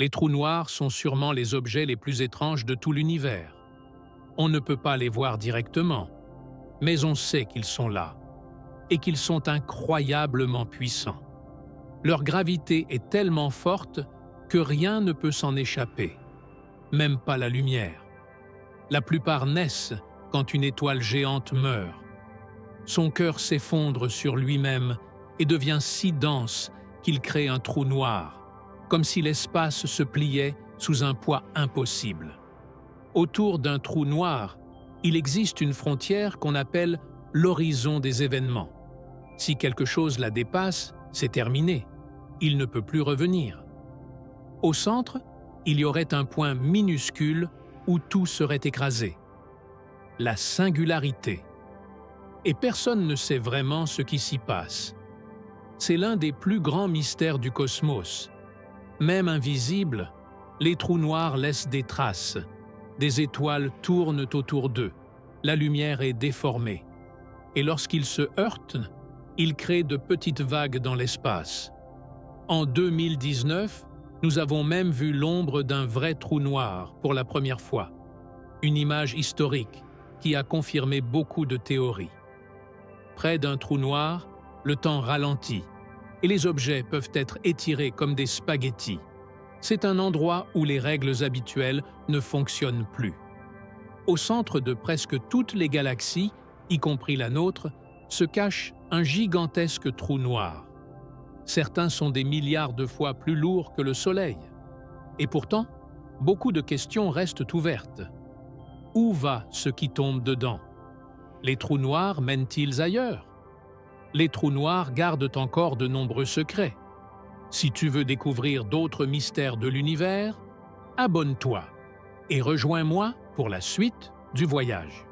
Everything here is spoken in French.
Les trous noirs sont sûrement les objets les plus étranges de tout l'univers. On ne peut pas les voir directement, mais on sait qu'ils sont là, et qu'ils sont incroyablement puissants. Leur gravité est tellement forte que rien ne peut s'en échapper, même pas la lumière. La plupart naissent quand une étoile géante meurt. Son cœur s'effondre sur lui-même et devient si dense qu'il crée un trou noir, comme si l'espace se pliait sous un poids impossible. Autour d'un trou noir, il existe une frontière qu'on appelle l'horizon des événements. Si quelque chose la dépasse, c'est terminé. Il ne peut plus revenir. Au centre, il y aurait un point minuscule où tout serait écrasé. La singularité. Et personne ne sait vraiment ce qui s'y passe. C'est l'un des plus grands mystères du cosmos. Même invisibles, les trous noirs laissent des traces. Des étoiles tournent autour d'eux. La lumière est déformée. Et lorsqu'ils se heurtent, ils créent de petites vagues dans l'espace. En 2019, nous avons même vu l'ombre d'un vrai trou noir pour la première fois. Une image historique qui a confirmé beaucoup de théories. Près d'un trou noir, le temps ralentit et les objets peuvent être étirés comme des spaghettis. C'est un endroit où les règles habituelles ne fonctionnent plus. Au centre de presque toutes les galaxies, y compris la nôtre, se cache un gigantesque trou noir. Certains sont des milliards de fois plus lourds que le Soleil. Et pourtant, beaucoup de questions restent ouvertes. Où va ce qui tombe dedans? Les trous noirs mènent-ils ailleurs? Les trous noirs gardent encore de nombreux secrets. Si tu veux découvrir d'autres mystères de l'univers, abonne-toi et rejoins-moi pour la suite du voyage.